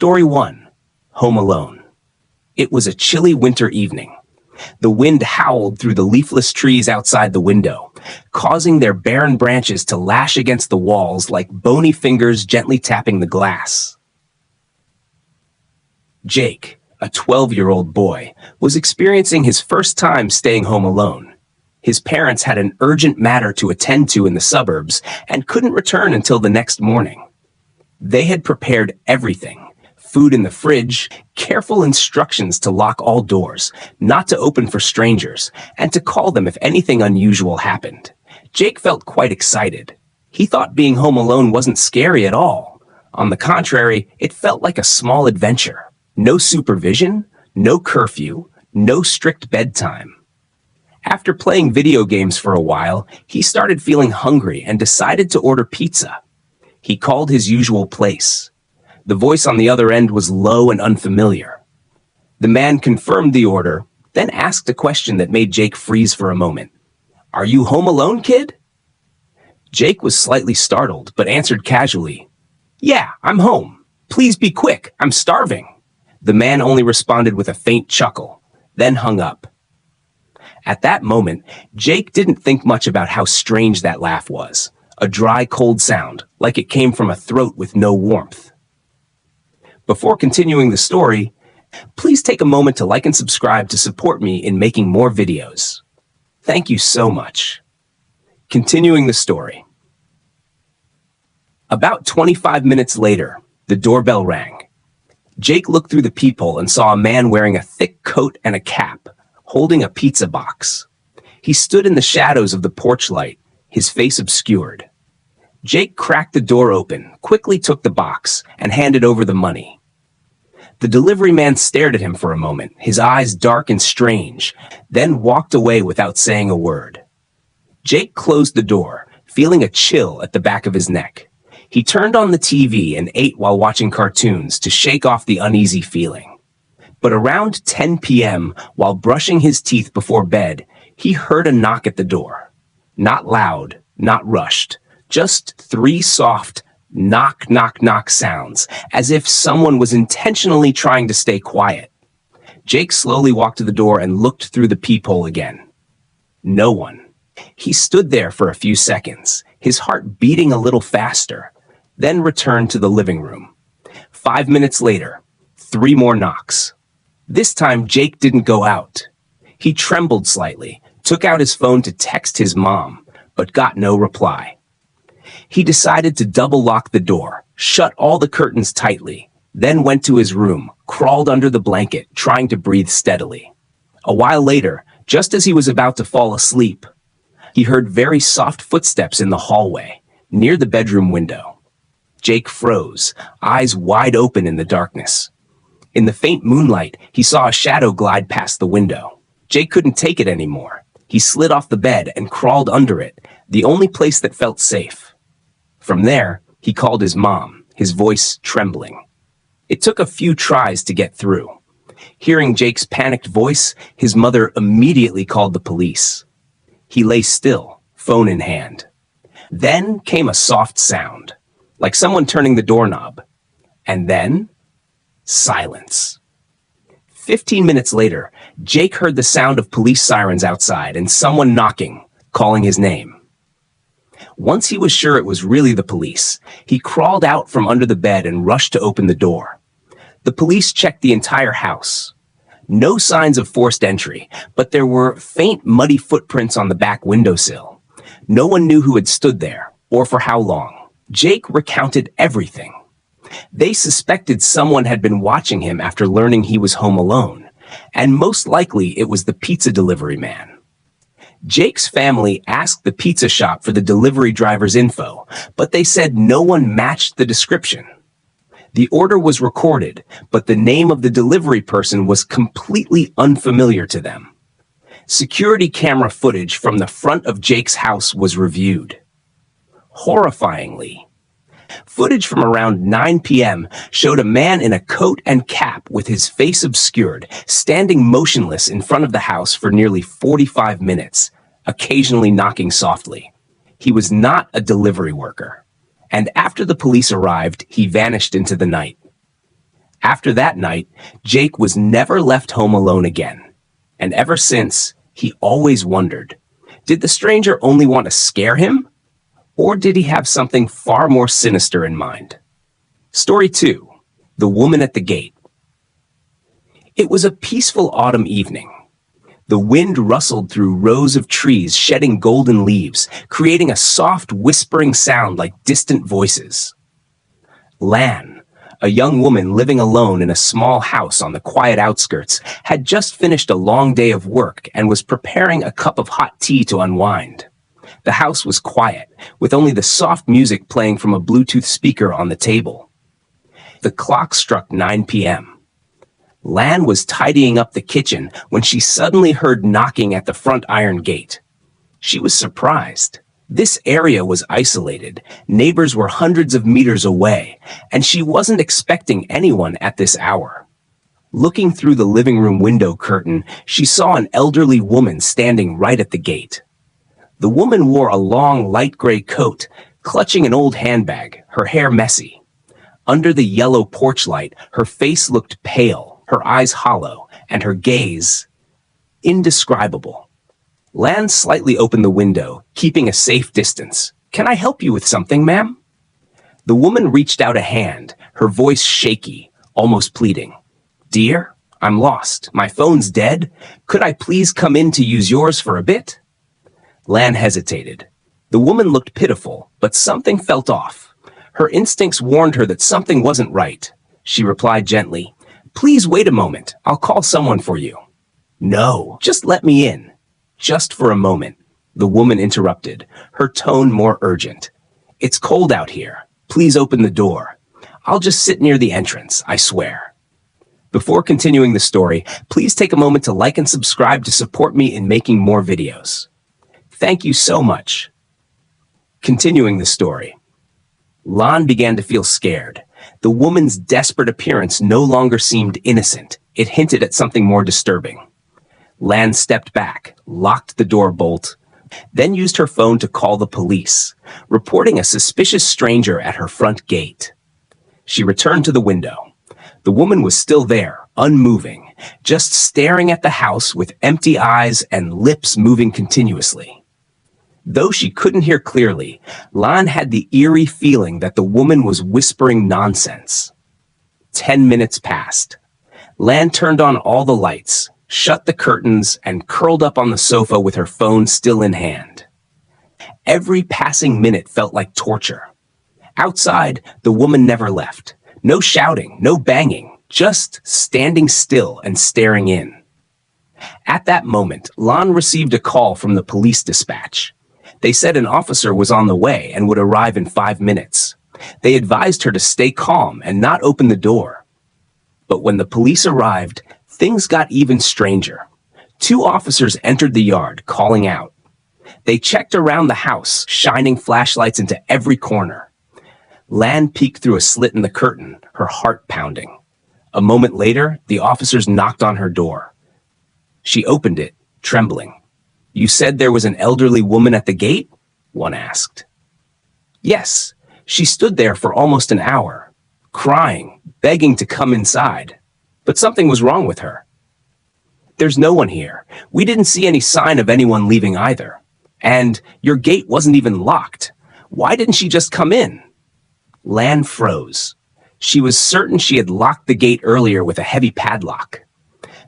Story 1. Home Alone. It was a chilly winter evening. The wind howled through the leafless trees outside the window, causing their barren branches to lash against the walls like bony fingers gently tapping the glass. Jake, a 12-year-old boy, was experiencing his first time staying home alone. His parents had an urgent matter to attend to in the suburbs and couldn't return until the next morning. They had prepared everything: food in the fridge, careful instructions to lock all doors, not to open for strangers, and to call them if anything unusual happened. Jake felt quite excited. He thought being home alone wasn't scary at all. On the contrary, it felt like a small adventure. No supervision, no curfew, no strict bedtime. After playing video games for a while, he started feeling hungry and decided to order pizza. He called his usual place. The voice on the other end was low and unfamiliar. The man confirmed the order, then asked a question that made Jake freeze for a moment. "Are you home alone, kid?" Jake was slightly startled, but answered casually, "Yeah, I'm home. Please be quick, I'm starving." The man only responded with a faint chuckle, then hung up. At that moment, Jake didn't think much about how strange that laugh was. A dry, cold sound, like it came from a throat with no warmth. Before continuing the story, please take a moment to like and subscribe to support me in making more videos. Thank you so much. Continuing the story. About 25 minutes later, the doorbell rang. Jake looked through the peephole and saw a man wearing a thick coat and a cap, holding a pizza box. He stood in the shadows of the porch light, his face obscured. Jake cracked the door open, quickly took the box, and handed over the money. The delivery man stared at him for a moment, his eyes dark and strange, then walked away without saying a word. Jake closed the door, feeling a chill at the back of his neck. He turned on the TV and ate while watching cartoons to shake off the uneasy feeling. But around 10 p.m., while brushing his teeth before bed, he heard a knock at the door. Not loud, not rushed, just 3 soft knock, knock, knock sounds, as if someone was intentionally trying to stay quiet. Jake slowly walked to the door and looked through the peephole again. No one. He stood there for a few seconds, his heart beating a little faster, then returned to the living room. 5 minutes later, 3 more knocks. This time, Jake didn't go out. He trembled slightly, took out his phone to text his mom, but got no reply. He decided to double lock the door, shut all the curtains tightly, then went to his room, crawled under the blanket, trying to breathe steadily. A while later, just as he was about to fall asleep, he heard very soft footsteps in the hallway, near the bedroom window. Jake froze, eyes wide open in the darkness. In the faint moonlight, he saw a shadow glide past the window. Jake couldn't take it anymore. He slid off the bed and crawled under it, the only place that felt safe. From there, he called his mom, his voice trembling. It took a few tries to get through. Hearing Jake's panicked voice, his mother immediately called the police. He lay still, phone in hand. Then came a soft sound, like someone turning the doorknob. And then, silence. 15 minutes later, Jake heard the sound of police sirens outside and someone knocking, calling his name. Once he was sure it was really the police, he crawled out from under the bed and rushed to open the door. The police checked the entire house. No signs of forced entry, but there were faint, muddy footprints on the back windowsill. No one knew who had stood there, or for how long. Jake recounted everything. They suspected someone had been watching him after learning he was home alone, and most likely it was the pizza delivery man. Jake's family asked the pizza shop for the delivery driver's info, but they said no one matched the description. The order was recorded, but the name of the delivery person was completely unfamiliar to them. Security camera footage from the front of Jake's house was reviewed. Horrifyingly, footage from around 9 p.m. showed a man in a coat and cap with his face obscured, standing motionless in front of the house for nearly 45 minutes, occasionally knocking softly. He was not a delivery worker, and after the police arrived, he vanished into the night. After that night, Jake was never left home alone again. And ever since, he always wondered, did the stranger only want to scare him? Or did he have something far more sinister in mind? Story 2. The Woman at the Gate. It was a peaceful autumn evening. The wind rustled through rows of trees, shedding golden leaves, creating a soft, whispering sound like distant voices. Lan, a young woman living alone in a small house on the quiet outskirts, had just finished a long day of work and was preparing a cup of hot tea to unwind. The house was quiet, with only the soft music playing from a Bluetooth speaker on the table. The clock struck 9 p.m. Lan was tidying up the kitchen when she suddenly heard knocking at the front iron gate. She was surprised. This area was isolated, neighbors were hundreds of meters away, and she wasn't expecting anyone at this hour. Looking through the living room window curtain, she saw an elderly woman standing right at the gate. The woman wore a long, light gray coat, clutching an old handbag, her hair messy. Under the yellow porch light, her face looked pale, her eyes hollow, and her gaze indescribable. Lan slightly opened the window, keeping a safe distance. "Can I help you with something, ma'am?" The woman reached out a hand, her voice shaky, almost pleading. "Dear, I'm lost. My phone's dead. Could I please come in to use yours for a bit?" Lan hesitated. The woman looked pitiful, but something felt off. Her instincts warned her that something wasn't right. She replied gently, "Please wait a moment. I'll call someone for you." "No, just let me in." "Just for a moment," the woman interrupted, her tone more urgent. "It's cold out here. Please open the door. I'll just sit near the entrance, I swear." Before continuing the story, please take a moment to like and subscribe to support me in making more videos. Thank you so much. Continuing the story. Lan began to feel scared. The woman's desperate appearance no longer seemed innocent. It hinted at something more disturbing. Lan stepped back, locked the door bolt, then used her phone to call the police, reporting a suspicious stranger at her front gate. She returned to the window. The woman was still there, unmoving, just staring at the house with empty eyes and lips moving continuously. Though she couldn't hear clearly, Lan had the eerie feeling that the woman was whispering nonsense. 10 minutes passed. Lan turned on all the lights, shut the curtains, and curled up on the sofa with her phone still in hand. Every passing minute felt like torture. Outside, the woman never left. No shouting, no banging, just standing still and staring in. At that moment, Lan received a call from the police dispatch. They said an officer was on the way and would arrive in 5 minutes. They advised her to stay calm and not open the door. But when the police arrived, things got even stranger. 2 officers entered the yard, calling out. They checked around the house, shining flashlights into every corner. Lan peeked through a slit in the curtain, her heart pounding. A moment later, the officers knocked on her door. She opened it, trembling. "You said there was an elderly woman at the gate?" one asked. "Yes, she stood there for almost an hour, crying, begging to come inside. But something was wrong with her." "There's no one here. We didn't see any sign of anyone leaving either. And your gate wasn't even locked. Why didn't she just come in?" Lan froze. She was certain she had locked the gate earlier with a heavy padlock.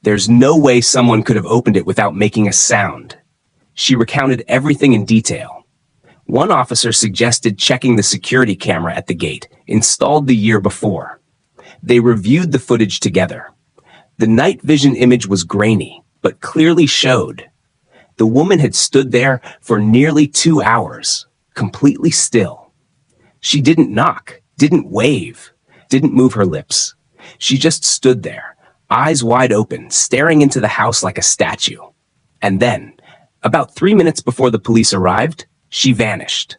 There's no way someone could have opened it without making a sound. She recounted everything in detail. One officer suggested checking the security camera at the gate, installed the year before. They reviewed the footage together. The night vision image was grainy, but clearly showed. The woman had stood there for nearly 2 hours, completely still. She didn't knock, didn't wave, didn't move her lips. She just stood there, eyes wide open, staring into the house like a statue. And then, about 3 minutes before the police arrived, she vanished.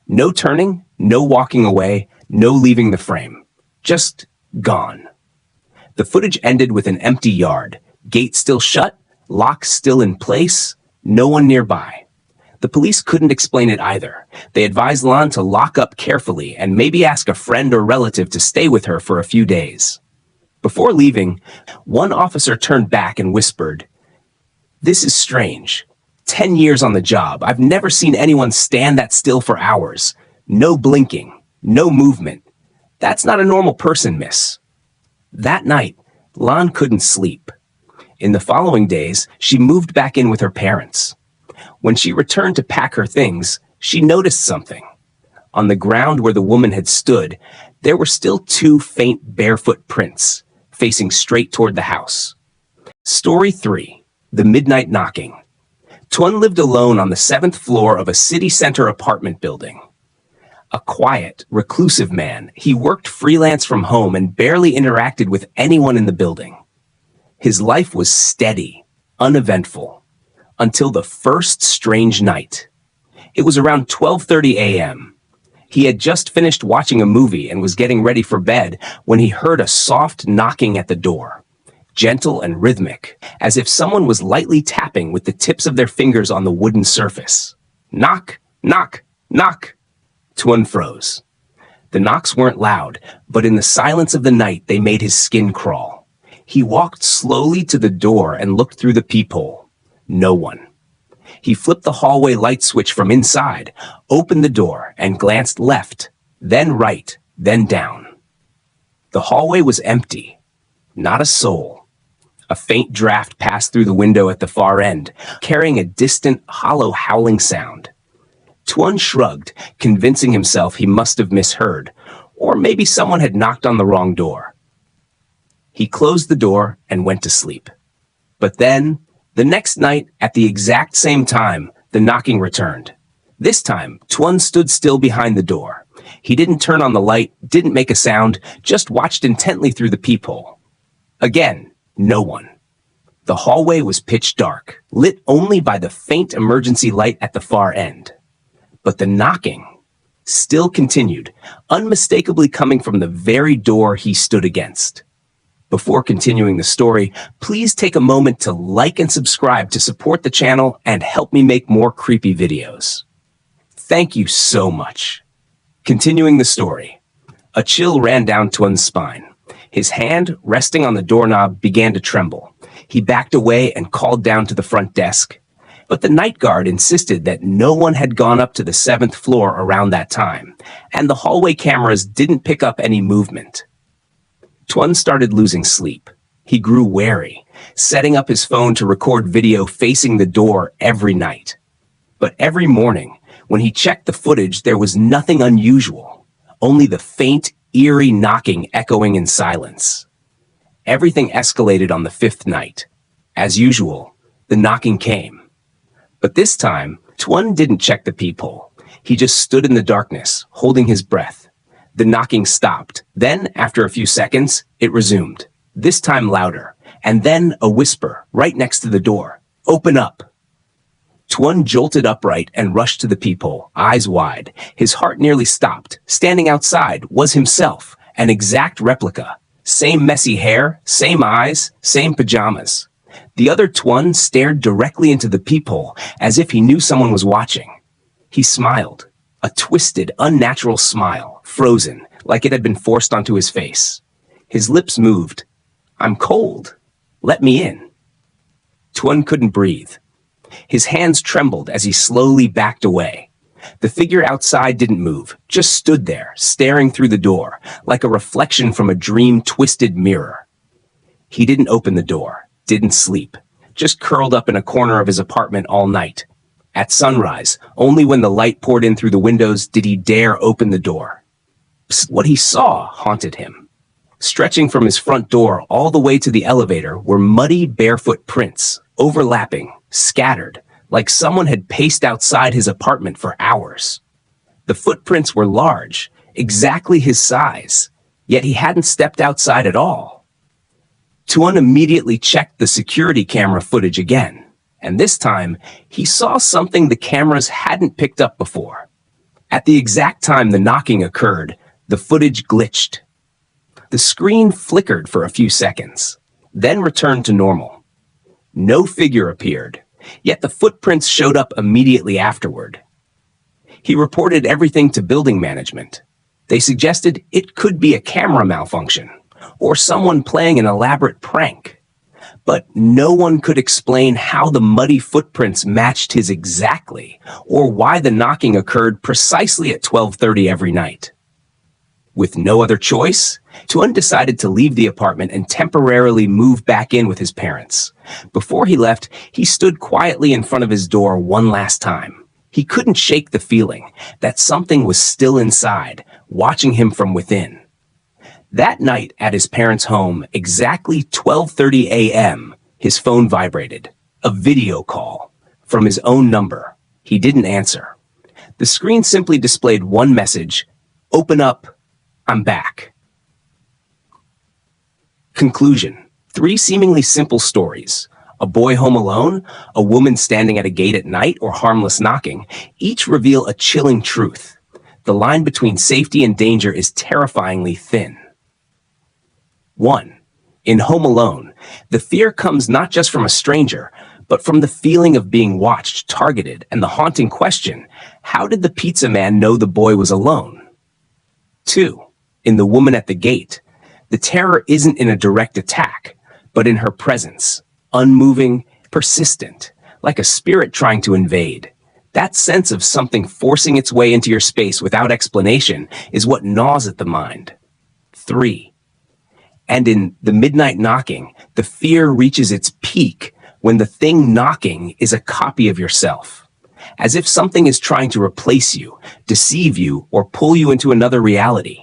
No turning, no walking away, no leaving the frame. Just gone. The footage ended with an empty yard, gate still shut, lock still in place, no one nearby. The police couldn't explain it either. They advised Lan to lock up carefully and maybe ask a friend or relative to stay with her for a few days. Before leaving, one officer turned back and whispered, "This is strange. 10 years on the job, I've never seen anyone stand that still for hours. No blinking, no movement. That's not a normal person, miss." That night, Lan couldn't sleep. In the following days, she moved back in with her parents. When she returned to pack her things, she noticed something. On the ground where the woman had stood, there were still two faint barefoot prints, facing straight toward the house. Story 3. The Midnight Knocking. Tuan lived alone on the 7th floor of a city center apartment building. A quiet, reclusive man, he worked freelance from home and barely interacted with anyone in the building. His life was steady, uneventful, until the first strange night. It was around 12:30 a.m. He had just finished watching a movie and was getting ready for bed when he heard a soft knocking at the door, gentle and rhythmic, as if someone was lightly tapping with the tips of their fingers on the wooden surface. Knock, knock, knock. Tuan froze. The knocks weren't loud, but in the silence of the night they made his skin crawl. He walked slowly to the door and looked through the peephole. No one. He flipped the hallway light switch from inside, opened the door, and glanced left, then right, then down. The hallway was empty. Not a soul. A faint draft passed through the window at the far end, carrying a distant, hollow howling sound. Tuan shrugged, convincing himself he must have misheard, or maybe someone had knocked on the wrong door. He closed the door and went to sleep. But then, the next night, at the exact same time, the knocking returned. This time, Tuan stood still behind the door. He didn't turn on the light, didn't make a sound, just watched intently through the peephole. Again, no one. The hallway was pitch dark, lit only by the faint emergency light at the far end. But the knocking still continued, unmistakably coming from the very door he stood against. Before continuing the story, please take a moment to like and subscribe to support the channel and help me make more creepy videos. Thank you so much. Continuing the story. A chill ran down Tuan's spine. His hand, resting on the doorknob, began to tremble. He backed away and called down to the front desk. But the night guard insisted that no one had gone up to the 7th floor around that time, and the hallway cameras didn't pick up any movement. Tuan started losing sleep. He grew wary, setting up his phone to record video facing the door every night. But every morning, when he checked the footage, there was nothing unusual, only the faint, eerie knocking echoing in silence. Everything escalated on the 5th night. As usual, the knocking came. But this time, Tuan didn't check the peephole. He just stood in the darkness, holding his breath. The knocking stopped. Then, after a few seconds, it resumed. This time louder. And then a whisper, right next to the door. "Open up." Tuan jolted upright and rushed to the peephole, eyes wide. His heart nearly stopped. Standing outside was himself, an exact replica. Same messy hair, same eyes, same pajamas. The other Tuan stared directly into the peephole, as if he knew someone was watching. He smiled. A twisted, unnatural smile, frozen, like it had been forced onto his face. His lips moved. "I'm cold. Let me in." Tuan couldn't breathe. His hands trembled as he slowly backed away. The figure outside didn't move, just stood there, staring through the door, like a reflection from a dream-twisted mirror. He didn't open the door, didn't sleep, just curled up in a corner of his apartment all night. At sunrise, only when the light poured in through the windows did he dare open the door. What he saw haunted him. Stretching from his front door all the way to the elevator were muddy, barefoot prints, overlapping, scattered, like someone had paced outside his apartment for hours. The footprints were large, exactly his size, yet he hadn't stepped outside at all. Tuan immediately checked the security camera footage again, and this time he saw something the cameras hadn't picked up before. At the exact time the knocking occurred, the footage glitched. The screen flickered for a few seconds, then returned to normal. No figure appeared, yet the footprints showed up immediately afterward. He reported everything to building management. They suggested it could be a camera malfunction, or someone playing an elaborate prank. But no one could explain how the muddy footprints matched his exactly, or why the knocking occurred precisely at 12:30 every night. With no other choice, Tuan decided to leave the apartment and temporarily move back in with his parents. Before he left, he stood quietly in front of his door one last time. He couldn't shake the feeling that something was still inside, watching him from within. That night at his parents' home, exactly 12:30 a.m., his phone vibrated. A video call from his own number. He didn't answer. The screen simply displayed one message: "Open up, I'm back." Conclusion. 3 seemingly simple stories. A boy home alone, a woman standing at a gate at night, or harmless knocking, each reveal a chilling truth. The line between safety and danger is terrifyingly thin. 1. In Home Alone, the fear comes not just from a stranger, but from the feeling of being watched, targeted, and the haunting question: how did the pizza man know the boy was alone? 2. In The Woman at the Gate, the terror isn't in a direct attack, but in her presence, unmoving, persistent, like a spirit trying to invade. That sense of something forcing its way into your space without explanation is what gnaws at the mind. 3. And in The Midnight Knocking, the fear reaches its peak when the thing knocking is a copy of yourself, as if something is trying to replace you, deceive you, or pull you into another reality.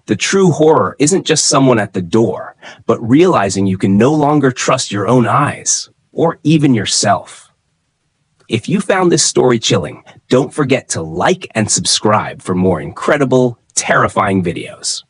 The true horror isn't just someone at the door, but realizing you can no longer trust your own eyes, or even yourself. If you found this story chilling, don't forget to like and subscribe for more incredible, terrifying videos.